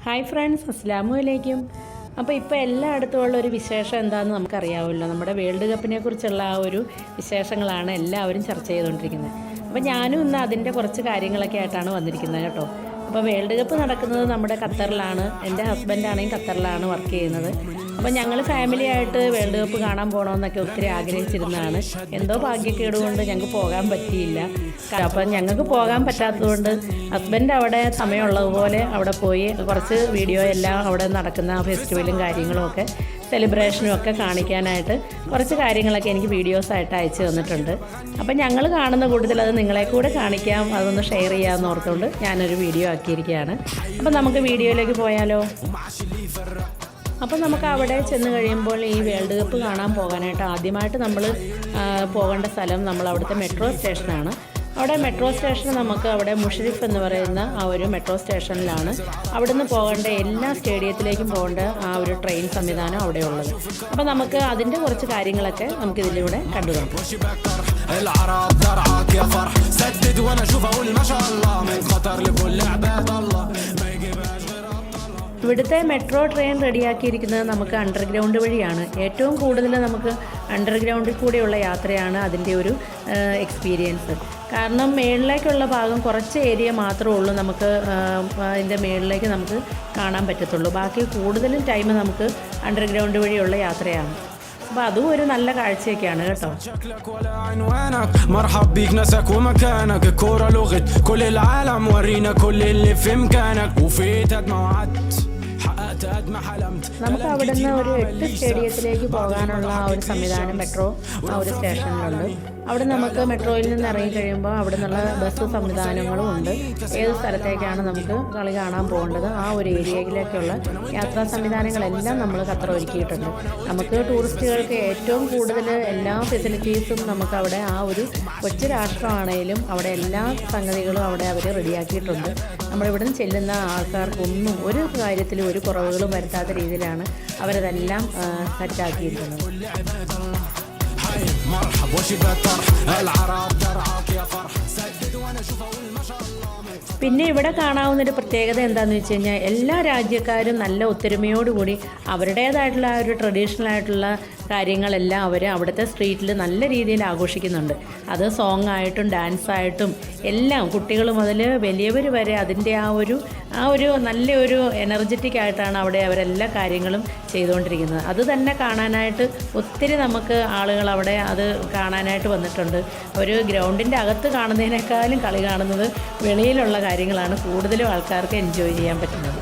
Hi friends, അസ്സലാമു അലൈക്കും. അപ്പോൾ ഇപ്പോൾ എല്ലായിടത്തുമുള്ള ഒരു വിശേഷം എന്താണെന്ന് നമുക്കറിയാമല്ലോ. നമ്മുടെ വേൾഡ് കപ്പിനെ കുറിച്ചുള്ള ആ ഒരു വിശേഷങ്ങളാണ് എല്ലാവരും ചർച്ച ചെയ്തുകൊണ്ടിരിക്കുന്നത്. അപ്പോൾ ഞാനും ഇന്ന് അതിൻ്റെ കുറച്ച് കാര്യങ്ങളൊക്കെ ആയിട്ടാണ് വന്നിരിക്കുന്നത് കേട്ടോ. അപ്പോൾ വേൾഡ് കപ്പ് നടക്കുന്നത് നമ്മുടെ ഖത്തറിലാണ്. എൻ്റെ ഹസ്ബൻഡാണെങ്കിൽ ഖത്തറിലാണ് വർക്ക് ചെയ്യുന്നത്. അപ്പോൾ ഞങ്ങൾ ഫാമിലി ആയിട്ട് വേൾഡ് കപ്പ് കാണാൻ പോകണമെന്നൊക്കെ ഒത്തിരി ആഗ്രഹിച്ചിരുന്നതാണ്. എന്തോ ഭാഗ്യക്കേട് കൊണ്ട് ഞങ്ങൾക്ക് പോകാൻ പറ്റിയില്ല. അപ്പം ഞങ്ങൾക്ക് പോകാൻ പറ്റാത്തതുകൊണ്ട് ഹസ്ബൻഡ് അവിടെ സമയമുള്ളതുപോലെ അവിടെ പോയി കുറച്ച് വീഡിയോ എല്ലാം അവിടെ നടക്കുന്ന ഫെസ്റ്റിവലും കാര്യങ്ങളും ഒക്കെ സെലിബ്രേഷനും ഒക്കെ കാണിക്കാനായിട്ട് കുറച്ച് കാര്യങ്ങളൊക്കെ എനിക്ക് വീഡിയോസായിട്ട് അയച്ചു തന്നിട്ടുണ്ട്. അപ്പം ഞങ്ങൾ കാണുന്ന കൂട്ടത്തിൽ അത് നിങ്ങളെ കൂടെ കാണിക്കാം, അതൊന്ന് ഷെയർ ചെയ്യാമെന്ന് ഓർത്തുകൊണ്ട് ഞാനൊരു വീഡിയോ ആക്കിയിരിക്കുകയാണ്. അപ്പം നമുക്ക് വീഡിയോയിലേക്ക് പോയാലോ. അപ്പോൾ നമുക്ക് അവിടെ ചെന്ന് കഴിയുമ്പോൾ ഈ വേൾഡ് കപ്പ് കാണാൻ പോകാനായിട്ട് ആദ്യമായിട്ട് നമ്മൾ പോകേണ്ട സ്ഥലം നമ്മൾ അവിടുത്തെ മെട്രോ സ്റ്റേഷനാണ്. അവിടെ മെട്രോ സ്റ്റേഷൻ നമുക്ക് അവിടെ മുഷരിഫ് എന്ന് പറയുന്ന ആ ഒരു മെട്രോ സ്റ്റേഷനിലാണ് അവിടുന്ന് പോകേണ്ട എല്ലാ സ്റ്റേഡിയത്തിലേക്കും പോകേണ്ട ആ ഒരു ട്രെയിൻ സംവിധാനം അവിടെ ഉള്ളത്. അപ്പോൾ നമുക്ക് അതിൻ്റെ കുറച്ച് കാര്യങ്ങളൊക്കെ നമുക്കിതിലൂടെ കണ്ടു കാണാം. ഇവിടുത്തെ മെട്രോ ട്രെയിൻ റെഡിയാക്കിയിരിക്കുന്നത് നമുക്ക് അണ്ടർഗ്രൗണ്ട് വഴിയാണ്. ഏറ്റവും കൂടുതൽ നമുക്ക് അണ്ടർഗ്രൗണ്ടിൽ കൂടെയുള്ള യാത്രയാണ് അതിൻ്റെ ഒരു എക്സ്പീരിയൻസ്. കാരണം മേളിലേക്കുള്ള ഭാഗം കുറച്ച് ഏരിയ മാത്രമേ ഉള്ളൂ നമുക്ക് അതിൻ്റെ മേളിലേക്ക് നമുക്ക് കാണാൻ പറ്റത്തുള്ളൂ. ബാക്കി കൂടുതലും ടൈം നമുക്ക് അണ്ടർഗ്രൗണ്ട് വഴിയുള്ള യാത്രയാണ്. അപ്പോൾ അതും ഒരു നല്ല കാഴ്ചയൊക്കെയാണ് കേട്ടോ. നമുക്ക് അവിടെ നിന്ന് ഒരു 8 സ്റ്റേഡിയത്തിലേക്ക് പോകാനുള്ള ആ ഒരു സംവിധാനം മെട്രോ ആ ഒരു സ്റ്റേഷനിലുണ്ട്. അവിടെ നമുക്ക് മെട്രോയിൽ നിന്ന് ഇറങ്ങിക്കഴിയുമ്പോൾ അവിടെ നിന്നുള്ള ബസ് സംവിധാനങ്ങളും ഉണ്ട്. ഏത് സ്ഥലത്തേക്കാണ് നമുക്ക് കളി കാണാൻ പോകേണ്ടത് ആ ഒരു ഏരിയയിലേക്കുള്ള യാത്രാ സംവിധാനങ്ങളെല്ലാം നമ്മൾ ഖത്തർ ഒരുക്കിയിട്ടുണ്ട്. നമുക്ക് ടൂറിസ്റ്റുകൾക്ക് ഏറ്റവും കൂടുതൽ എല്ലാ ഫെസിലിറ്റീസും നമുക്ക് അവിടെ ആ ഒരു കൊച്ചു രാഷ്ട്രമാണെങ്കിലും അവിടെ എല്ലാ സംഗതികളും അവിടെ അവർ റെഡിയാക്കിയിട്ടുണ്ട്. നമ്മളിവിടെ നിന്ന് ചെല്ലുന്ന ആൾക്കാർക്കൊന്നും ഒരു കാര്യത്തിലും ഒരു കുറവുകളും വരുത്താത്ത രീതിയിലാണ് അവരതെല്ലാം സെറ്റാക്കിയിരിക്കുന്നത്. പിന്നെ ഇവിടെ കാണാവുന്നൊരു പ്രത്യേകത എന്താണെന്ന് വെച്ച് കഴിഞ്ഞാൽ എല്ലാ രാജ്യക്കാരും നല്ല ഒത്തൊരുമയോടുകൂടി അവരുടേതായിട്ടുള്ള ആ ഒരു ട്രഡീഷണൽ ആയിട്ടുള്ള കാര്യങ്ങളെല്ലാം അവർ അവിടുത്തെ സ്ട്രീറ്റിൽ നല്ല രീതിയിൽ ആഘോഷിക്കുന്നുണ്ട്. അത് സോങ് ആയിട്ടും ഡാൻസായിട്ടും എല്ലാം കുട്ടികൾ മുതൽ വലിയവർ വരെ അതിൻ്റെ ആ ഒരു നല്ലൊരു എനർജറ്റിക് ആയിട്ടാണ് അവിടെ അവരെല്ലാ കാര്യങ്ങളും ചെയ്തുകൊണ്ടിരിക്കുന്നത്. അത് തന്നെ കാണാനായിട്ട് ഒത്തിരി നമുക്ക് ആളുകൾ അവിടെ അത് കാണാനായിട്ട് വന്നിട്ടുണ്ട്. ഒരു ഗ്രൗണ്ടിൻ്റെ അകത്ത് കാണുന്നതിനേക്കാളും കളി കാണുന്നത് വെളിയിലുള്ള കാര്യങ്ങളാണ് കൂടുതലും ആൾക്കാർക്ക് എൻജോയ് ചെയ്യാൻ പറ്റുന്നത്.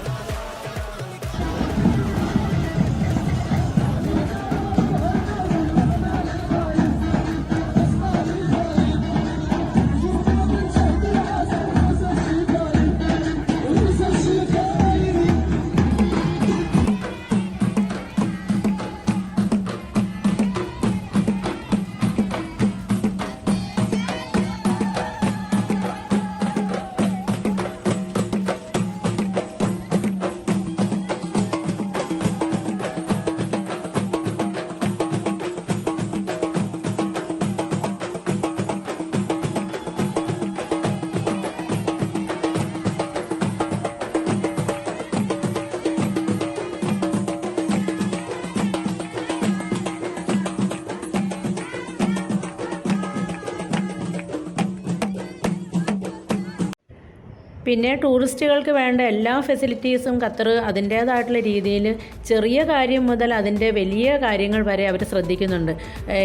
പിന്നെ ടൂറിസ്റ്റുകൾക്ക് വേണ്ട എല്ലാ ഫെസിലിറ്റീസും ഖത്തർ അതിൻ്റേതായിട്ടുള്ള രീതിയിൽ ചെറിയ കാര്യം മുതൽ അതിൻ്റെ വലിയ കാര്യങ്ങൾ വരെ അവർ ശ്രദ്ധിക്കുന്നുണ്ട്.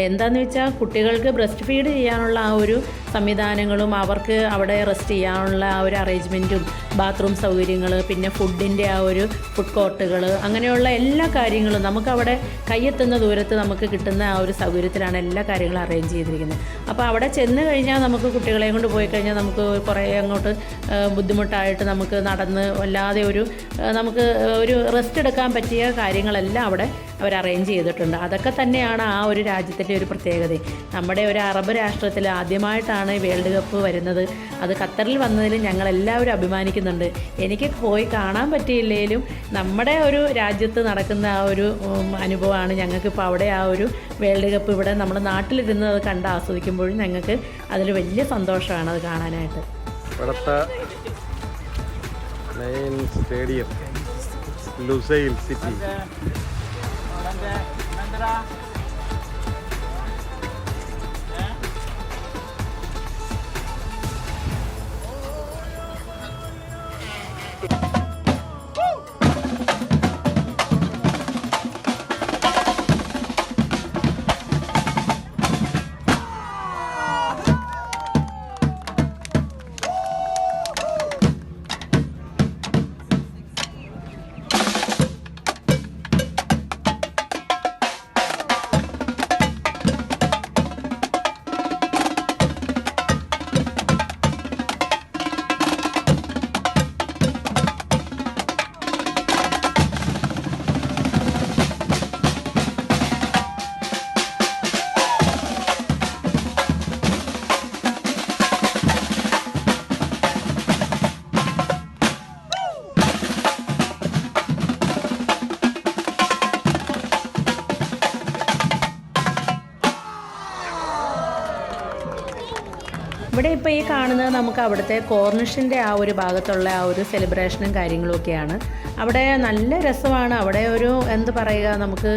എന്താണെന്ന് വെച്ചാൽ കുട്ടികൾക്ക് ബ്രസ്റ്റ് ഫീഡ് ചെയ്യാനുള്ള ആ ഒരു സംവിധാനങ്ങളും അവർക്ക് അവിടെ റെസ്റ്റ് ചെയ്യാനുള്ള ആ ഒരു അറേഞ്ച്മെൻറ്റും ബാത്റൂം സൗകര്യങ്ങൾ, പിന്നെ ഫുഡിൻ്റെ ആ ഒരു ഫുഡ് കോർട്ടുകൾ, അങ്ങനെയുള്ള എല്ലാ കാര്യങ്ങളും നമുക്കവിടെ കയ്യെത്തുന്ന ദൂരത്ത് നമുക്ക് കിട്ടുന്ന ആ ഒരു സൗകര്യത്തിലാണ് എല്ലാ കാര്യങ്ങളും അറേഞ്ച് ചെയ്തിരിക്കുന്നത്. അപ്പോൾ അവിടെ ചെന്ന് കഴിഞ്ഞാൽ നമുക്ക് കുട്ടികളെയും കൊണ്ട് പോയി കഴിഞ്ഞാൽ നമുക്ക് കുറേ അങ്ങോട്ട് ബുദ്ധിമുട്ടായിട്ട് നമുക്ക് നടന്ന് വല്ലാതെ നമുക്ക് ഒരു റെസ്റ്റ് എടുക്കാൻ പറ്റിയ കാര്യങ്ങളെല്ലാം അവിടെ അവർ അറേഞ്ച് ചെയ്തിട്ടുണ്ട്. അതൊക്കെ തന്നെയാണ് ആ ഒരു രാജ്യത്തിൻ്റെ ഒരു പ്രത്യേകത. നമ്മുടെ ഒരു അറബ് രാഷ്ട്രത്തിൽ ആദ്യമായിട്ടാണ് വേൾഡ് കപ്പ് വരുന്നത്. അത് ഖത്തറിൽ വന്നതിൽ ഞങ്ങളെല്ലാവരും അഭിമാനിക്കുന്നുണ്ട്. എനിക്ക് പോയി കാണാൻ പറ്റിയില്ലെങ്കിലും നമ്മുടെ ഒരു രാജ്യത്ത് നടക്കുന്ന ആ ഒരു അനുഭവമാണ് ഞങ്ങൾക്കിപ്പോൾ അവിടെ ആ ഒരു വേൾഡ് കപ്പ് ഇവിടെ നമ്മുടെ നാട്ടിലിരുന്ന് അത് കണ്ട് ആസ്വദിക്കുമ്പോഴും ഞങ്ങൾക്ക് അതിൽ വലിയ സന്തോഷമാണ് അത് കാണാനായിട്ട്. ഇവിടുത്തെ മെയിൻ ലുസൈൽ സിറ്റി. ഇവിടെ ഇപ്പോൾ ഈ കാണുന്നത് നമുക്ക് അവിടുത്തെ കോർണിഷിൻ്റെ ആ ഒരു ഭാഗത്തുള്ള ആ ഒരു സെലിബ്രേഷനും കാര്യങ്ങളുമൊക്കെയാണ്. അവിടെ നല്ല രസമാണ്. അവിടെ ഒരു എന്ത് പറയുക, നമുക്ക്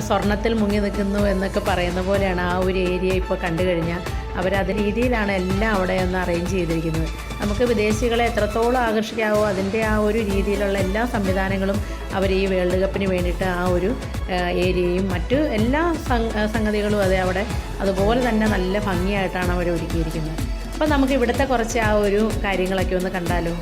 സ്വർണ്ണത്തിൽ മുങ്ങി നിൽക്കുന്നു എന്നൊക്കെ പറയുന്ന പോലെയാണ് ആ ഒരു ഏരിയ ഇപ്പോൾ കണ്ടു കഴിഞ്ഞാൽ. അവരത് രീതിയിലാണ് എല്ലാം അവിടെ ഒന്ന് അറേഞ്ച് ചെയ്തിരിക്കുന്നത്. നമുക്ക് വിദേശികളെ എത്രത്തോളം ആകർഷിക്കാവോ അതിൻ്റെ ആ ഒരു രീതിയിലുള്ള എല്ലാ സംവിധാനങ്ങളും അവർ ഈ വേൾഡ് കപ്പിന് വേണ്ടിയിട്ട് ആ ഒരു ഏരിയയും മറ്റു എല്ലാ സംഗതികളും അതെ അവിടെ അതുപോലെ തന്നെ നല്ല ഭംഗിയായിട്ടാണ് അവർ ഒരുക്കിയിരിക്കുന്നത്. അപ്പോൾ നമുക്ക് ഇവിടുത്തെ കുറച്ച് ആ ഒരു കാര്യങ്ങളൊക്കെ ഒന്ന് കണ്ടാലോ.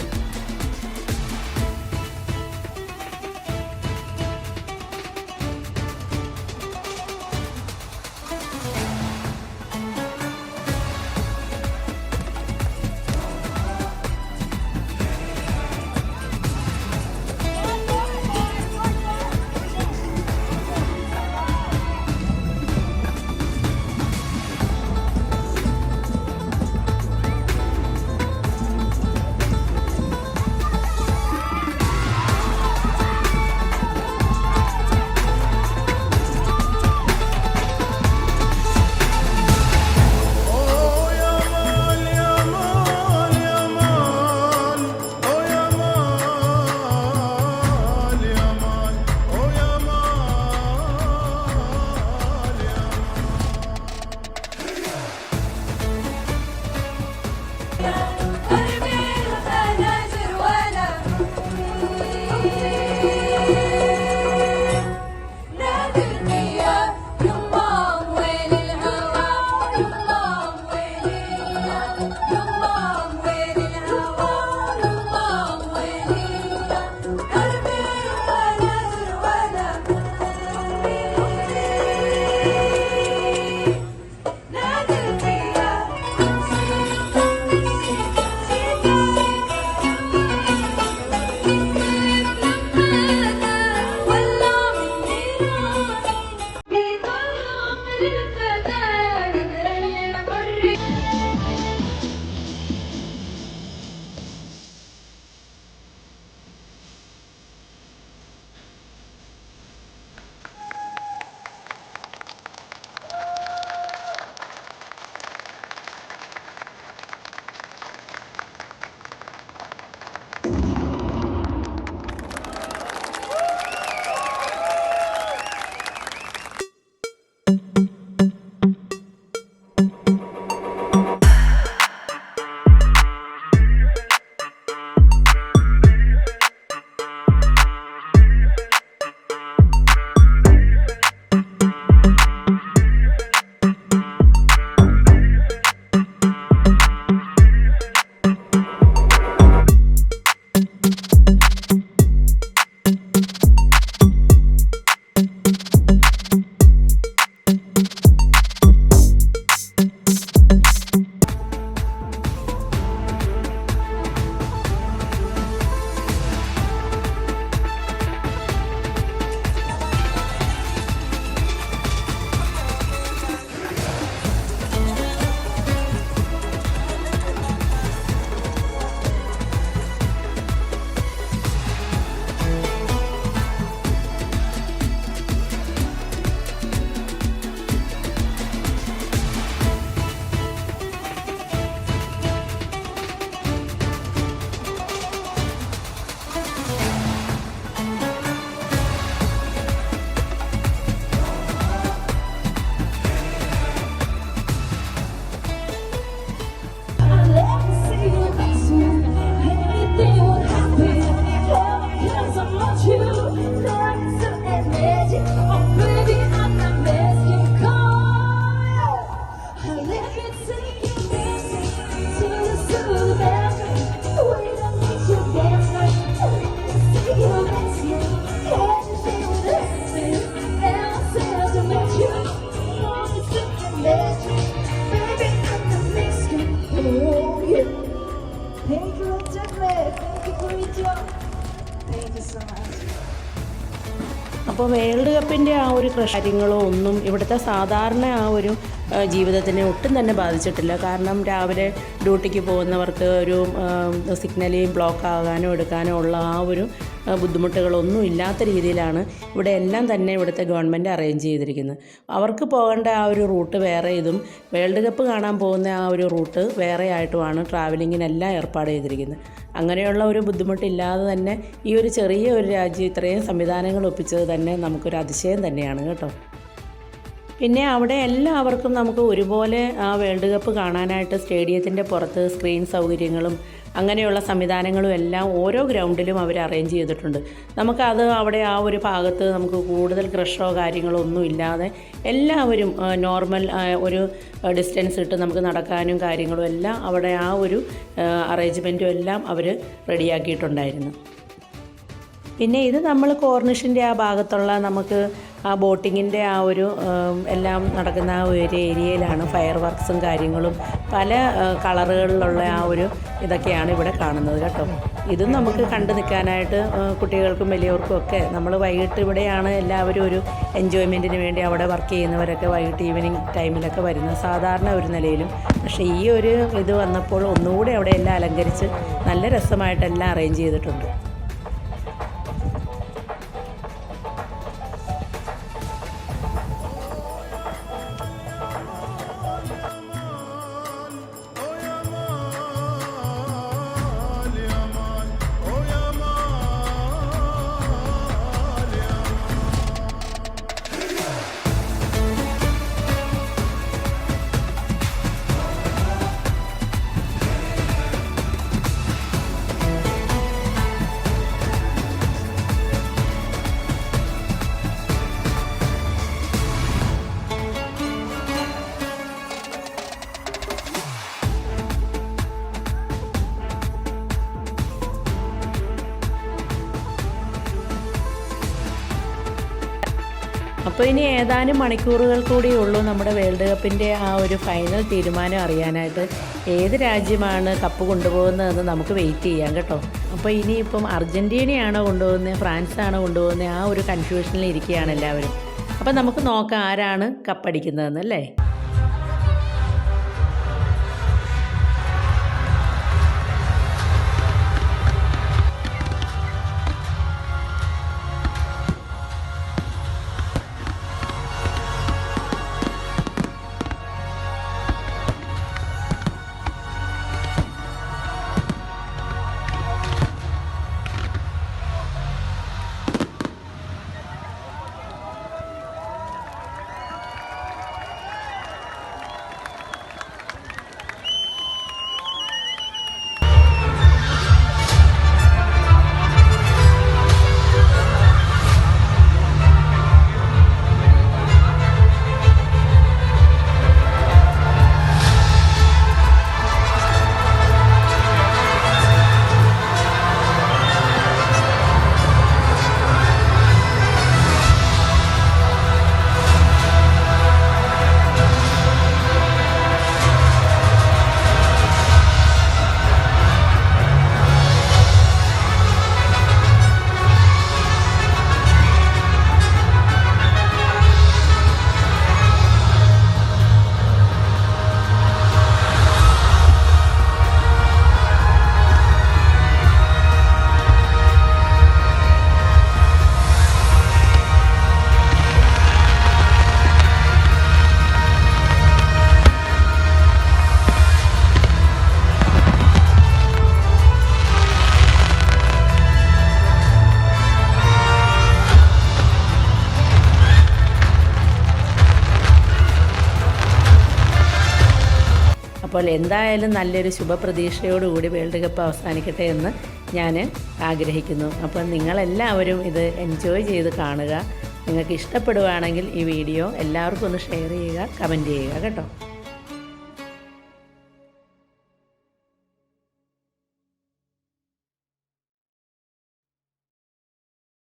അപ്പോൾ വേൾഡ് കപ്പിൻ്റെ ആ ഒരു കാര്യങ്ങളോ ഒന്നും ഇവിടുത്തെ സാധാരണ ആ ഒരു ജീവിതത്തിനെ ഒട്ടും തന്നെ ബാധിച്ചിട്ടില്ല. കാരണം രാവിലെ ഡ്യൂട്ടിക്ക് പോകുന്നവർക്ക് ഒരു സിഗ്നലിൽ ബ്ലോക്ക് ആകാനോ എടുക്കാനോ ഉള്ള ആ ഒരു ബുദ്ധിമുട്ടുകളൊന്നും ഇല്ലാത്ത രീതിയിലാണ് ഇവിടെ എല്ലാം തന്നെ ഇവിടുത്തെ ഗവൺമെൻറ് അറേഞ്ച് ചെയ്തിരിക്കുന്നത്. അവർക്ക് പോകേണ്ട ആ ഒരു റൂട്ട് വേറെ, ഇതും വേൾഡ് കപ്പ് കാണാൻ പോകുന്ന ആ ഒരു റൂട്ട് വേറെ ആയിട്ടുമാണ് ട്രാവലിങ്ങിനെല്ലാം ഏർപ്പാട് ചെയ്തിരിക്കുന്നത്. അങ്ങനെയുള്ള ഒരു ബുദ്ധിമുട്ടില്ലാതെ തന്നെ ഈ ഒരു ചെറിയ ഒരു രാജ്യം ഇത്രയും സംവിധാനങ്ങൾ ഒപ്പിച്ചത് തന്നെ നമുക്കൊരു അതിശയം തന്നെയാണ് കേട്ടോ. പിന്നെ അവിടെ എല്ലാവർക്കും നമുക്ക് ഒരുപോലെ ആ വേൾഡ് കപ്പ് കാണാനായിട്ട് സ്റ്റേഡിയത്തിൻ്റെ പുറത്ത് സ്ക്രീൻ സൗകര്യങ്ങളും അങ്ങനെയുള്ള സംവിധാനങ്ങളും എല്ലാം ഓരോ ഗ്രൗണ്ടിലും അവർ അറേഞ്ച് ചെയ്തിട്ടുണ്ട്. നമുക്കത് അവിടെ ആ ഒരു ഭാഗത്ത് നമുക്ക് കൂടുതൽ ക്രഷോ കാര്യങ്ങളോ ഒന്നും ഇല്ലാതെ എല്ലാവരും നോർമൽ ഒരു ഡിസ്റ്റൻസ് ഇട്ട് നമുക്ക് നടക്കാനും കാര്യങ്ങളും എല്ലാം അവിടെ ആ ഒരു അറേഞ്ച്മെൻറ്റും എല്ലാം അവർ റെഡിയാക്കിയിട്ടുണ്ടായിരുന്നു. പിന്നെ ഇത് നമ്മൾ കോർണിഷിൻ്റെ ആ ഭാഗത്തുള്ള നമുക്ക് ആ ബോട്ടിങ്ങിൻ്റെ ആ ഒരു എല്ലാം നടക്കുന്ന ആ ഒരു ഏരിയയിലാണ് ഫയർ വർക്ക്സും കാര്യങ്ങളും പല കളറുകളിലുള്ള ആ ഒരു ഇതൊക്കെയാണ് ഇവിടെ കാണുന്നത് കേട്ടോ. ഇതും നമുക്ക് കണ്ടു നിൽക്കാനായിട്ട് കുട്ടികൾക്കും വലിയവർക്കും ഒക്കെ നമ്മൾ വൈകിട്ട് ഇവിടെയാണ് എല്ലാവരും ഒരു എൻജോയ്മെൻറ്റിന് വേണ്ടി അവിടെ വർക്ക് ചെയ്യുന്നവരൊക്കെ വൈകിട്ട് ഈവനിങ് ടൈമിലൊക്കെ വരുന്നത് സാധാരണ ഒരു നിലയിലും. പക്ഷേ ഈ ഒരു ഇത് വന്നപ്പോൾ ഒന്നുകൂടി അവിടെ എല്ലാം അലങ്കരിച്ച് നല്ല രസമായിട്ടെല്ലാം അറേഞ്ച് ചെയ്തിട്ടുണ്ട്. അപ്പോൾ ഇനി ഏതാനും മണിക്കൂറുകൾ കൂടിയേ ഉള്ളൂ നമ്മുടെ വേൾഡ് കപ്പിൻ്റെ ആ ഒരു ഫൈനൽ തീരുമാനം അറിയാനായിട്ട്. ഏത് രാജ്യമാണ് കപ്പ് കൊണ്ടുപോകുന്നതെന്ന് നമുക്ക് വെയിറ്റ് ചെയ്യാം കേട്ടോ. അപ്പോൾ ഇനിയിപ്പം അർജൻറ്റീനയാണോ കൊണ്ടുപോകുന്നത്, ഫ്രാൻസാണോ കൊണ്ടുപോകുന്നത്, ആ ഒരു കൺഫ്യൂഷനിൽ ഇരിക്കുകയാണ് എല്ലാവരും. അപ്പോൾ നമുക്ക് നോക്കാം ആരാണ് കപ്പടിക്കുന്നതെന്നല്ലേ. അപ്പോൾ എന്തായാലും നല്ലൊരു ശുഭപ്രതീക്ഷയോടുകൂടി വേൾഡ് കപ്പ് അവസാനിക്കട്ടെ എന്ന് ഞാൻ ആഗ്രഹിക്കുന്നു. അപ്പോൾ നിങ്ങളെല്ലാവരും ഇത് എൻജോയ് ചെയ്ത് കാണുക. നിങ്ങൾക്ക് ഇഷ്ടപ്പെടുകയാണെങ്കിൽ ഈ വീഡിയോ എല്ലാവർക്കും ഒന്ന് ഷെയർ ചെയ്യുക, കമൻറ്റ് ചെയ്യുക കേട്ടോ.